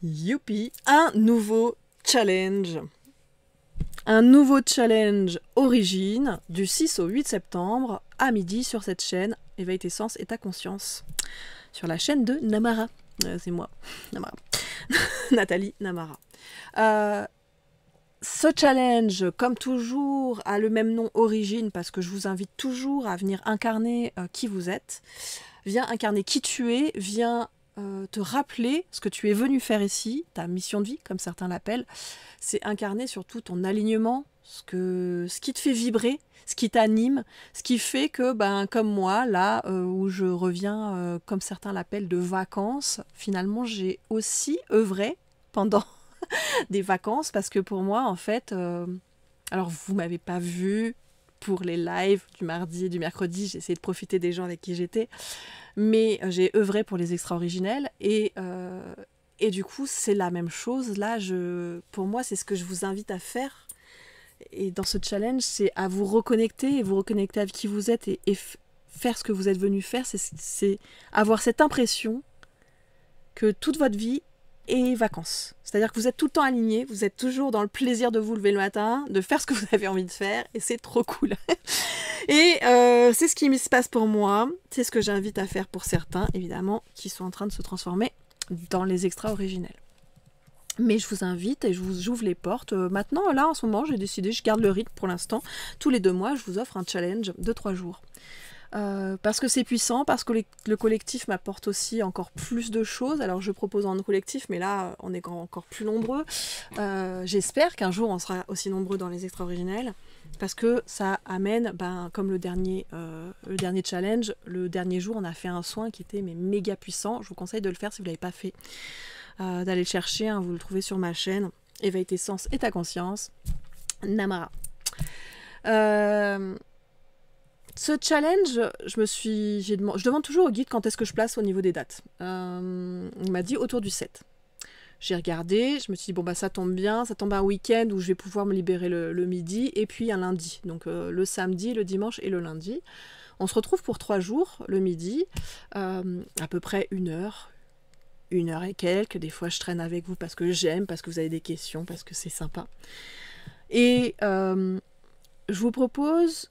Youpi, un nouveau challenge. Un nouveau challenge origine du 6 au 8 septembre à midi sur cette chaîne Éveille tes sens et ta conscience. Sur la chaîne de Namara. C'est moi, Namara. Nathalie Namara. Ce challenge, comme toujours, a le même nom origine parce que je vous invite toujours à venir incarner qui vous êtes. Viens incarner qui tu es, viens te rappeler ce que tu es venu faire ici, ta mission de vie, comme certains l'appellent. C'est incarner surtout ton alignement, ce qui te fait vibrer, ce qui t'anime, ce qui fait que, comme moi, là où je reviens, comme certains l'appellent, de vacances, finalement j'ai aussi œuvré pendant des vacances, parce que pour moi, en fait, alors vous m'avez pas vu pour les lives du mardi et du mercredi, j'ai essayé de profiter des gens avec qui j'étais, mais j'ai œuvré pour les extra-originels, et du coup, c'est la même chose. Là, pour moi, c'est ce que je vous invite à faire. Et dans ce challenge, c'est à vous reconnecter, et vous reconnecter avec qui vous êtes, et faire ce que vous êtes venu faire. C'est avoir cette impression que toute votre vie est vacances. C'est-à-dire que vous êtes tout le temps aligné, vous êtes toujours dans le plaisir de vous lever le matin, de faire ce que vous avez envie de faire, et c'est trop cool. Et c'est ce qui se passe pour moi, c'est ce que j'invite à faire pour certains, évidemment, qui sont en train de se transformer dans les extra-originels. Mais je vous invite et j'ouvre les portes. Maintenant, là, en ce moment, j'ai décidé, je garde le rythme pour l'instant. Tous les 2 mois, je vous offre un challenge de 3 jours. Parce que c'est puissant, parce que le collectif m'apporte aussi encore plus de choses. Alors je propose en collectif, mais là on est encore plus nombreux. J'espère qu'un jour on sera aussi nombreux dans les extra-originels, parce que ça amène, comme le dernier challenge, le dernier jour on a fait un soin qui était méga puissant. Je vous conseille de le faire si vous ne l'avez pas fait, d'aller le chercher, vous le trouvez sur ma chaîne Éveille tes sens et ta conscience, Namara. Ce challenge, je demande toujours au guide quand est-ce que je place au niveau des dates. Il m'a dit autour du 7. J'ai regardé, je me suis dit, ça tombe bien, ça tombe un week-end où je vais pouvoir me libérer le midi, et puis un lundi. Donc le samedi, le dimanche et le lundi. On se retrouve pour 3 jours, le midi, à peu près 1 heure et quelques. Des fois, je traîne avec vous parce que j'aime, parce que vous avez des questions, parce que c'est sympa. Et je vous propose...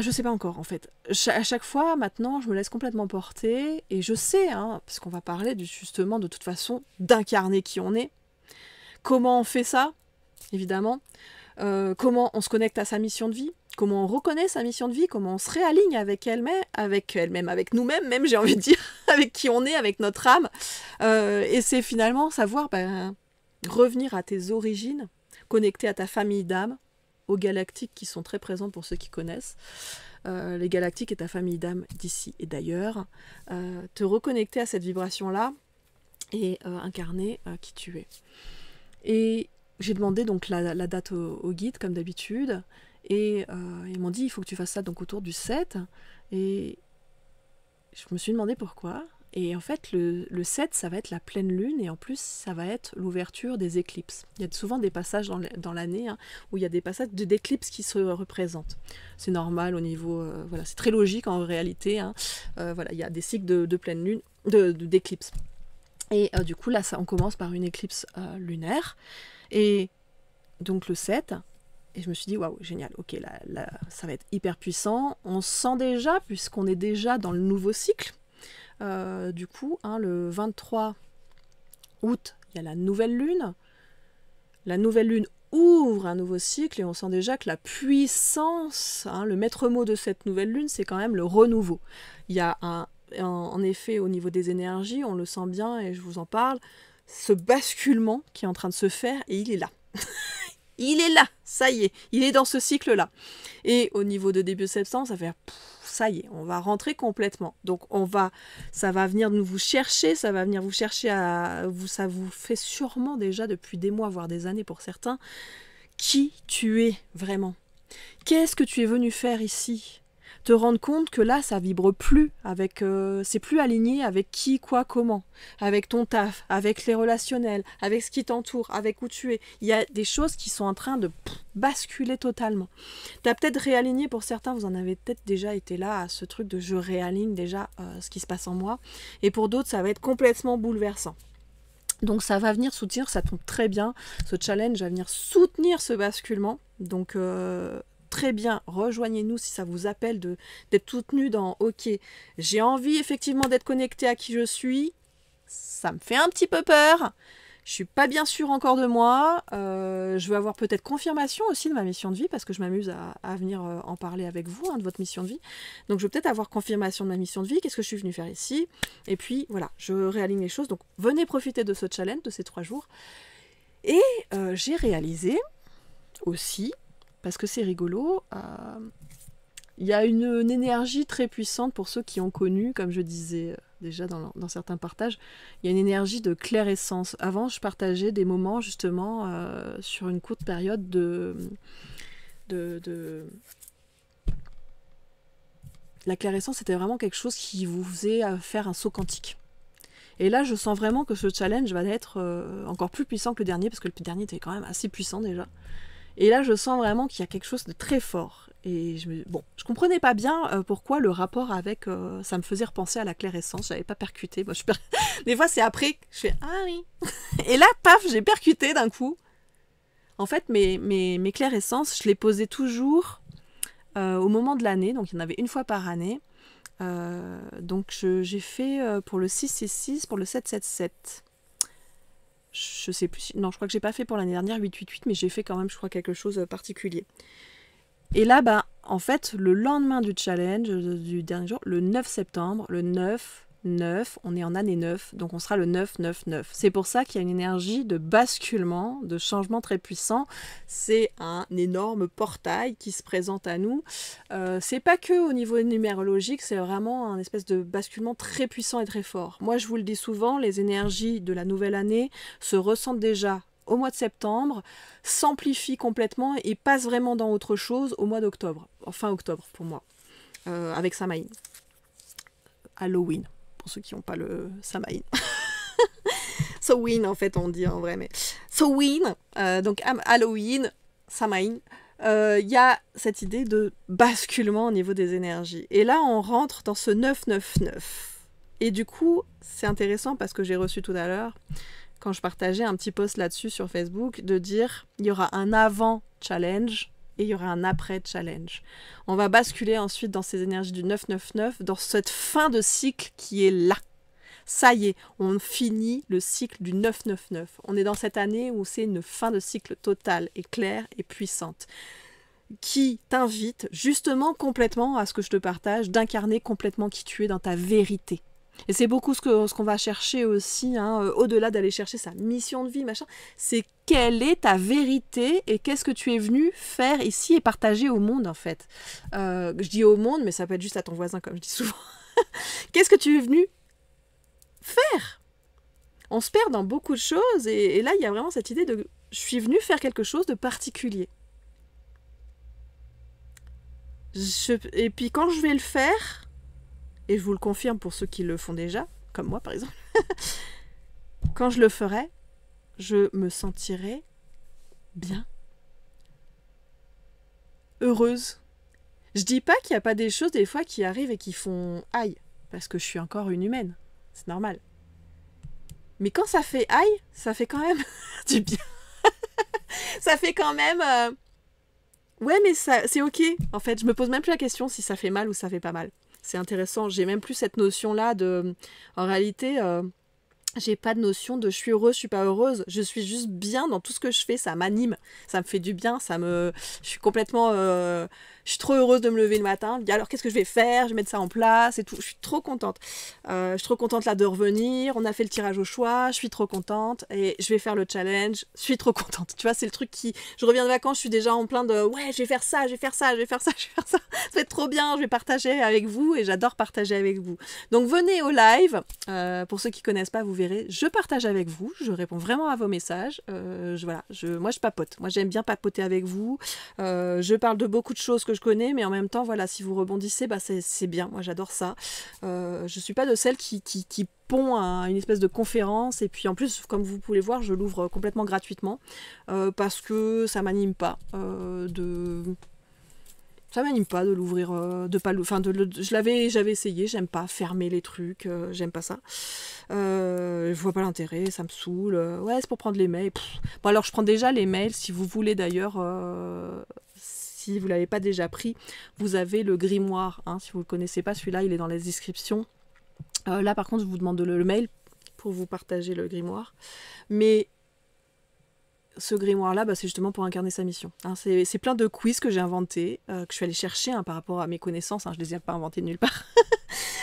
je sais pas encore, en fait. À chaque fois, maintenant, je me laisse complètement porter, et je sais, parce qu'on va parler justement, de toute façon, d'incarner qui on est. Comment on fait ça, évidemment. Comment on se connecte à sa mission de vie. Comment on reconnaît sa mission de vie. Comment on se réaligne avec elle-même, avec nous-mêmes, même, j'ai envie de dire, avec qui on est, avec notre âme. Et c'est finalement savoir revenir à tes origines, connecter à ta famille d'âme, aux galactiques qui sont très présents pour ceux qui connaissent. Les galactiques et ta famille d'âme d'ici et d'ailleurs. Te reconnecter à cette vibration-là et incarner qui tu es. Et j'ai demandé donc la date au guide, comme d'habitude, et ils m'ont dit il faut que tu fasses ça donc autour du 7. Et je me suis demandé pourquoi. Et en fait, le 7, ça va être la pleine lune, et en plus, ça va être l'ouverture des éclipses. Il y a souvent des passages dans l'année où il y a des passages d'éclipses qui se représentent. C'est normal au niveau... c'est très logique en réalité. Il y a des cycles de pleine lune, d'éclipses. Et du coup, là, on commence par une éclipse lunaire. Et donc le 7... Et je me suis dit, waouh, génial, ok, là, ça va être hyper puissant. On sent déjà, puisqu'on est déjà dans le nouveau cycle. Du coup, le 23 août, il y a la nouvelle lune. La nouvelle lune ouvre un nouveau cycle, et on sent déjà que la puissance, le maître mot de cette nouvelle lune, c'est quand même le renouveau. Il y a en effet, au niveau des énergies, on le sent bien, et je vous en parle, ce basculement qui est en train de se faire, et il est là. Il est là, ça y est, il est dans ce cycle-là. Et au niveau de début septembre, ça fait... ça y est, on va rentrer complètement. Donc ça va venir vous chercher, ça va venir vous chercher ça vous fait sûrement déjà depuis des mois, voire des années pour certains, qui tu es vraiment. Qu'est-ce que tu es venu faire ici ? Te rendre compte que là, ça vibre plus, c'est plus aligné avec qui, quoi, comment, avec ton taf, avec les relationnels, avec ce qui t'entoure, avec où tu es. Il y a des choses qui sont en train de basculer totalement. Tu as peut-être réaligné, pour certains, vous en avez peut-être déjà été là, à ce truc de je réaligne déjà ce qui se passe en moi. Et pour d'autres, ça va être complètement bouleversant. Donc ça va venir soutenir, ça tombe très bien, ce challenge va venir soutenir ce basculement. Donc très bien, rejoignez-nous si ça vous appelle d'être soutenu dans ok, j'ai envie effectivement d'être connecté à qui je suis, ça me fait un petit peu peur, je suis pas bien sûre encore de moi, je veux avoir peut-être confirmation aussi de ma mission de vie parce que je m'amuse à venir en parler avec vous, hein, de votre mission de vie. Donc je veux peut-être avoir confirmation de ma mission de vie, qu'est-ce que je suis venue faire ici, et puis voilà, je réaligne les choses. Donc venez profiter de ce challenge, de ces 3 jours. Et j'ai réalisé aussi, parce que c'est rigolo, il y a une énergie très puissante pour ceux qui ont connu, comme je disais déjà dans certains partages, il y a une énergie de clair-essence. Avant, je partageais des moments justement sur une courte période La clair-essence, c'était vraiment quelque chose qui vous faisait faire un saut quantique. Et là, je sens vraiment que ce challenge va être encore plus puissant que le dernier, parce que le dernier était quand même assez puissant déjà. Et là, je sens vraiment qu'il y a quelque chose de très fort. Et je comprenais pas bien pourquoi le rapport avec... ça me faisait repenser à la clair-essence. J'avais pas percuté. Moi, des fois, c'est après que je fais « Ah oui !» Et là, paf, j'ai percuté d'un coup. En fait, mes clair-essences, je les posais toujours au moment de l'année. Donc, il y en avait une fois par année. Donc, j'ai fait pour le 666, pour le 777. Je sais plus, non, je crois que j'ai pas fait pour l'année dernière 888, mais j'ai fait quand même, je crois, quelque chose de particulier. Et là, en fait, le lendemain du challenge, du dernier jour, le 9 septembre, le 9, on est en année 9, donc on sera le 9. C'est pour ça qu'il y a une énergie de basculement, de changement très puissant. C'est un énorme portail qui se présente à nous. C'est pas que au niveau numérologique, c'est vraiment un espèce de basculement très puissant et très fort. Moi, je vous le dis souvent, les énergies de la nouvelle année se ressentent déjà au mois de septembre, s'amplifient complètement et passent vraiment dans autre chose au mois d'octobre, fin octobre pour moi, avec Samhain. Halloween, pour ceux qui n'ont pas le Samhain. Samhain en fait on dit en vrai, mais Samhain, donc Halloween, Samhain, il y a cette idée de basculement au niveau des énergies. Et là on rentre dans ce 999. Et du coup c'est intéressant parce que j'ai reçu tout à l'heure, quand je partageais un petit post là-dessus sur Facebook, de dire il y aura un avant challenge et il y aura un après challenge. On va basculer ensuite dans ces énergies du 999, dans cette fin de cycle qui est là. Ça y est, on finit le cycle du 999. On est dans cette année où c'est une fin de cycle totale et claire et puissante, qui t'invite justement complètement à ce que je te partage, d'incarner complètement qui tu es dans ta vérité. Et c'est beaucoup ce qu'on va chercher aussi, hein, au-delà d'aller chercher sa mission de vie, machin, c'est quelle est ta vérité et qu'est-ce que tu es venu faire ici et partager au monde, en fait. Je dis au monde, mais ça peut être juste à ton voisin, comme je dis souvent. Qu'est-ce que tu es venu faire? On se perd dans beaucoup de choses, et là, il y a vraiment cette idée de « je suis venu faire quelque chose de particulier ». Et puis quand je vais le faire... Et je vous le confirme pour ceux qui le font déjà, comme moi par exemple, quand je le ferai, je me sentirai bien, heureuse. Je dis pas qu'il n'y a pas des choses des fois qui arrivent et qui font aïe, parce que je suis encore une humaine, c'est normal. Mais quand ça fait aïe, ça fait quand même du bien. Ça fait quand même... Ouais, mais c'est ok. En fait, je me pose même plus la question si ça fait mal ou ça fait pas mal. C'est intéressant, j'ai même plus cette notion-là de... En réalité, j'ai pas de notion de je suis heureuse, je suis pas heureuse. Je suis juste bien dans tout ce que je fais, ça m'anime, ça me fait du bien, je suis complètement... Je suis trop heureuse de me lever le matin. Je dis alors qu'est-ce que je vais faire? Je vais mettre ça en place et tout. Je suis trop contente. Je suis trop contente là de revenir. On a fait le tirage au choix. Je suis trop contente et je vais faire le challenge. Je suis trop contente. Tu vois, c'est le truc qui... Je reviens de vacances, je suis déjà en plein de ouais, je vais faire ça, je vais faire ça, je vais faire ça, je vais faire ça. Ça va être trop bien. Je vais partager avec vous et j'adore partager avec vous. Donc venez au live. Pour ceux qui connaissent pas, vous verrez. Je partage avec vous. Je réponds vraiment à vos messages. Moi, je papote. Moi, j'aime bien papoter avec vous. Je parle de beaucoup de choses que je connais, mais en même temps, voilà, si vous rebondissez, bah c'est bien. Moi, j'adore ça. Je suis pas de celle qui pond à une espèce de conférence, et puis en plus, comme vous pouvez voir, je l'ouvre complètement gratuitement, parce que ça m'anime pas ça m'anime pas de l'ouvrir, j'avais essayé, j'aime pas fermer les trucs, j'aime pas ça. vois pas l'intérêt, ça me saoule. Ouais, c'est pour prendre les mails. Pff. Bon, alors je prends déjà les mails, si vous voulez d'ailleurs, si vous l'avez pas déjà pris, vous avez le grimoire. Hein, si vous le connaissez pas, celui-là, il est dans les descriptions. Là, par contre, je vous demande le mail pour vous partager le grimoire. Mais ce grimoire-là, bah, c'est justement pour incarner sa mission. Hein, c'est plein de quiz que j'ai inventés, que je suis allée chercher hein, par rapport à mes connaissances. Hein, je ne les ai pas inventés de nulle part.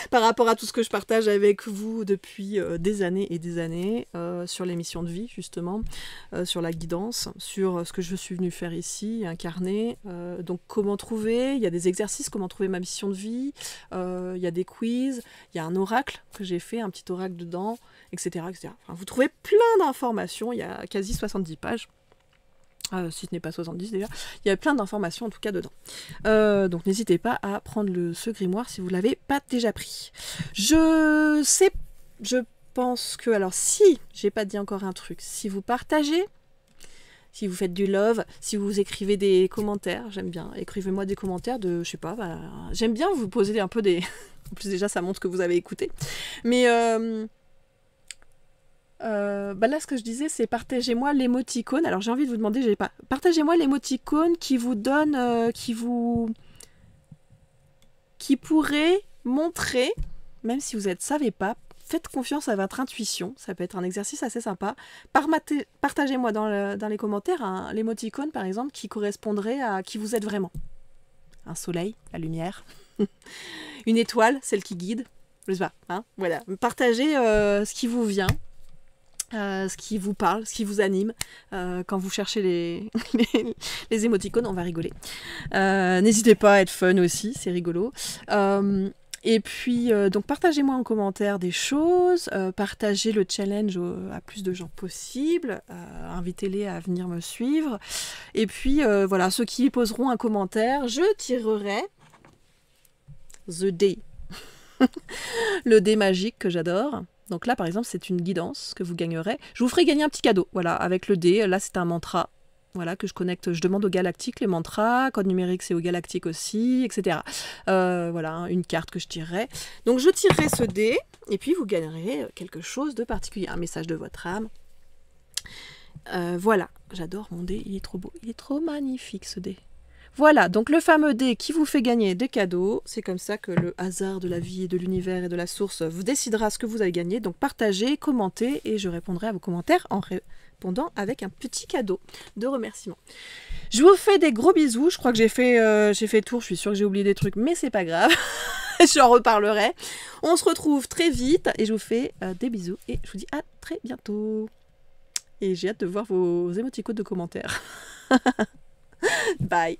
Par rapport à tout ce que je partage avec vous depuis des années et des années, sur les missions de vie, justement, sur la guidance, sur ce que je suis venue faire ici, incarner. Donc, comment trouver, il y a des exercices, comment trouver ma mission de vie, il y a des quiz, il y a un oracle que j'ai fait, un petit oracle dedans, etc. etc. Enfin, vous trouvez plein d'informations, il y a quasi 70 pages. Si ce n'est pas 70 d'ailleurs, il y a plein d'informations en tout cas dedans. Donc n'hésitez pas à prendre ce grimoire si vous ne l'avez pas déjà pris. Je pense que, alors si, j'ai pas dit encore un truc, si vous partagez, si vous faites du love, si vous écrivez des commentaires, j'aime bien, écrivez-moi des commentaires de, je sais pas, bah, j'aime bien vous poser un peu des... En plus déjà ça montre que vous avez écouté. Mais... bah là, ce que je disais, c'est partagez-moi l'émoticône. Alors, j'ai envie de vous demander, partagez-moi l'émoticône qui vous donne, qui pourrait montrer, même si vous ne savez pas, faites confiance à votre intuition. Ça peut être un exercice assez sympa. Partagez-moi dans les commentaires l'émoticône, par exemple, qui correspondrait à qui vous êtes vraiment. Un soleil, la lumière. Une étoile, celle qui guide. Je sais pas, hein, voilà. Partagez ce qui vous vient. Ce qui vous parle, ce qui vous anime, quand vous cherchez les émoticônes, on va rigoler. N'hésitez pas à être fun aussi, c'est rigolo. Et puis, donc partagez-moi en commentaire des choses, partagez le challenge à plus de gens possible, invitez-les à venir me suivre. Et puis, voilà, ceux qui poseront un commentaire, je tirerai The Day. Le dé magique que j'adore. Donc là, par exemple, c'est une guidance que vous gagnerez. Je vous ferai gagner un petit cadeau, voilà, avec le dé. Là, c'est un mantra, voilà, que je connecte. Je demande au galactique les mantras. Code numérique, c'est au galactique aussi, etc. Voilà, une carte que je tirerai. Donc, je tirerai ce dé, et puis vous gagnerez quelque chose de particulier. Un message de votre âme. Voilà, j'adore mon dé, il est trop beau. Il est trop magnifique, ce dé. Voilà, donc le fameux dé qui vous fait gagner des cadeaux, c'est comme ça que le hasard de la vie, de l'univers et de la source vous décidera ce que vous avez gagné. Donc partagez, commentez et je répondrai à vos commentaires en répondant avec un petit cadeau de remerciement. Je vous fais des gros bisous, je crois que j'ai fait tour, je suis sûre que j'ai oublié des trucs, mais c'est pas grave, j'en reparlerai. On se retrouve très vite et je vous fais des bisous et je vous dis à très bientôt. Et j'ai hâte de voir vos émoticônes de commentaires. Bye.